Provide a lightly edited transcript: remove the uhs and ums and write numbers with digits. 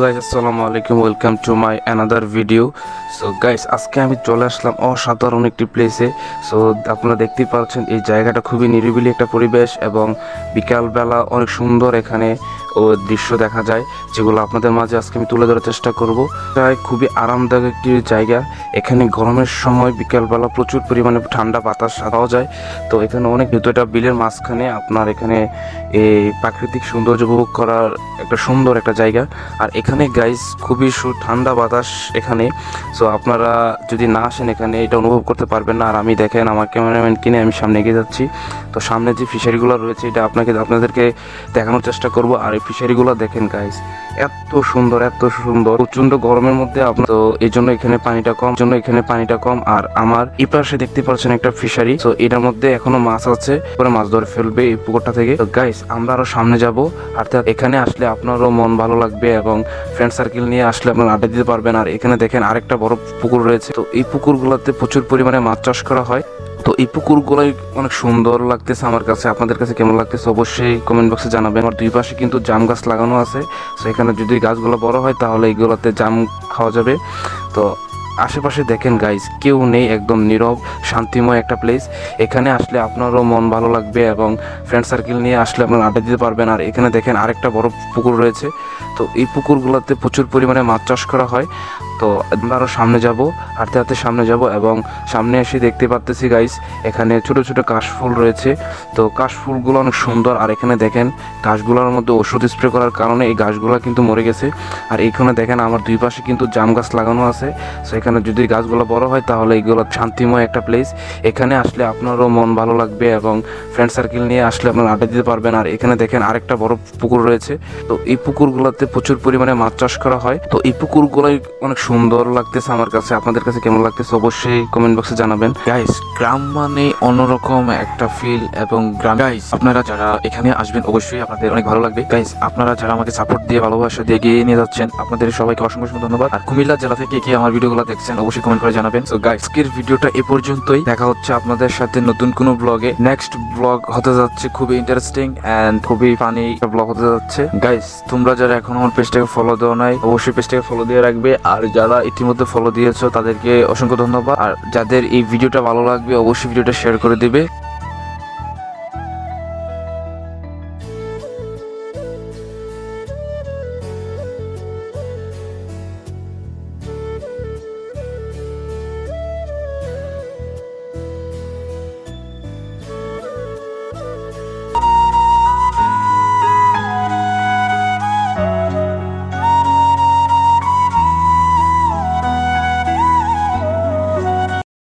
Guys আসসালামু আলাইকুম, welcome to my another video. So guys, আজকে আমি চলে আসলাম অসাধারণ একটি প্লেসে। সো আপনারা দেখতেই পাচ্ছেন এই জায়গাটা খুবই নিরিবিলি একটা পরিবেশ এবং বিকালবেলা অনেক সুন্দর এখানে দৃশ্য দেখা যায়, যেগুলো আপনাদের মাঝে আজকে আমি তুলে ধরার চেষ্টা করব। খুবই আরামদায়ক একটি জায়গা। এখানে গরমের সময় বিকালবেলা প্রচুর পরিমাণে ঠান্ডা বাতাস পাওয়া যায়। তো এখানে অনেক এটা বিলের মাঝখানে আপনার এখানে এই প্রাকৃতিক সৌন্দর্য উপভোগ করার একটা সুন্দর একটা জায়গা। আর এখানে গাইস খুবই ঠান্ডা বাতাস এখানে। সো আপনারা যদি না আসেন এখানে এটা অনুভব করতে পারবেন না। আর আমি দেখেন আমার ক্যামেরাম্যান কিনে আমি সামনে এগিয়ে যাচ্ছি। তো সামনে যে ফিশারিগুলো রয়েছে এটা আপনাদেরকে দেখানোর চেষ্টা করব। আর এই ফিশারিগুলো দেখেন গাইস, এত সুন্দর প্রচন্ড গরমের মধ্যে আপনার তো এই জন্য এখানে পানিটা কম। আর আমার এই পাশে দেখতে পাচ্ছেন একটা ফিশারি। তো এটার মধ্যে এখনো মাছ আছে, পরে মাছ ধরে ফেলবে এই পুকুরটা থেকে। তো গাইস, আমরা আরো সামনে যাব। আর এখানে আসলে আপনারও মন ভালো লাগবে এবং ফ্রেন্ড সার্কেল নিয়ে আসলে আপনারা আড্ডা দিতে পারবেন। আর এখানে দেখেন আরেকটা বড় পুকুর রয়েছে। তো এই পুকুরগুলোতে প্রচুর পরিমাণে মাছ চাষ করা হয়। তো এই পুকুরগুলোই অনেক সুন্দর লাগতেছে আমার কাছে। আপনাদের কাছে কেমন লাগতেছে অবশ্যই কমেন্ট বক্সে জানাবেন। আমার দুই পাশে কিন্তু জাম গাছ লাগানো আছে। তো এখানে যদি গাছগুলো বড় হয় তাহলে এইগুলোতে জাম খাওয়া যাবে। তো আশেপাশে দেখেন গাইস, কেউ নেই, একদম নীরব শান্তিময় একটা প্লেস। এখানে আসলে আপনারও মন ভালো লাগবে এবং ফ্রেন্ড সার্কেল নিয়ে আসলে আপনারা আড্ডা দিতে পারবেন। আর এখানে দেখেন আরেকটা বড় পুকুর রয়েছে। তো এই পুকুরগুলোতে প্রচুর পরিমাণে মাছ চাষ করা হয়। তো আমরা আরও সামনে যাব, হাঁটতে সামনে যাব এবং সামনে এসে দেখতে পাচ্তেছি গাইস এখানে ছোট ছোট কাশফুল রয়েছে। তো কাশফুলগুলো অনেক সুন্দর। আর এখানে দেখেন গাছগুলোর মধ্যে ওষুধ স্প্রে করার কারণে এই গাছগুলো কিন্তু মরে গেছে। আর এইখানে দেখেন আমার দুই পাশে কিন্তু জাম গাছ লাগানো আছে। সো এখানে যদি গাছগুলো বড় হয় তাহলে এইগুলো শান্তিময় একটা প্লেস। এখানে আসলে আপনারও মন ভালো লাগবে এবং ফ্রেন্ড সার্কেল নিয়ে আসলে আপনারা আড্ডা দিতে পারবেন। আর এখানে দেখেন আরেকটা বড় পুকুর রয়েছে। তো এই পুকুরগুলোতে প্রচুর পরিমাণে মাছ চাষ করা হয়। তো এই পুকুরগুলোই অনেক সুন্দর লাগতেছে আমার কাছে। আপনাদের কাছে কেমন লাগতেছে অবশ্যই কমেন্ট বক্সে জানাবেন। গাইস, গ্রাম মানে অন্যরকম একটা ফিল এবং গ্রাম গাইস আপনারা যারা এখানে আসবেন অবশ্যই আপনাদের অনেক ভালো লাগবে। গাইস, আপনারা যারা আমাকে সাপোর্ট দিয়ে ভালোবাসা দিয়ে এগিয়ে নিয়ে যাচ্ছেন আপনাদের সবাইকে অসংখ্য ধন্যবাদ। আর কুমিল্লা জেলা থেকে কে আমার ভিডিওগুলো দেখছেন অবশ্যই কমেন্ট করে জানাবেন। সো গাইস, আজকের ভিডিওটা এ পর্যন্তই। দেখা হচ্ছে আপনাদের সাথে নতুন কোনো ব্লগে। নেক্সট ব্লগ হতে যাচ্ছে খুবই ইন্টারেস্টিং এন্ড খুবই ফানি একটা ব্লগ হতে যাচ্ছে। গাইস, তোমরা যারা এখন আমার পেজটাকে ফলো দেওয়া নাই অবশ্যই পেজটাকে ফলো দিয়ে রাখবে। আর যারা ইতিমধ্যে ফলো দিয়েছো তাদেরকে অসংখ্য ধন্যবাদ। আর যাদের এই ভিডিওটা ভালো লাগবে অবশ্যই ভিডিওটা শেয়ার করে দিবে।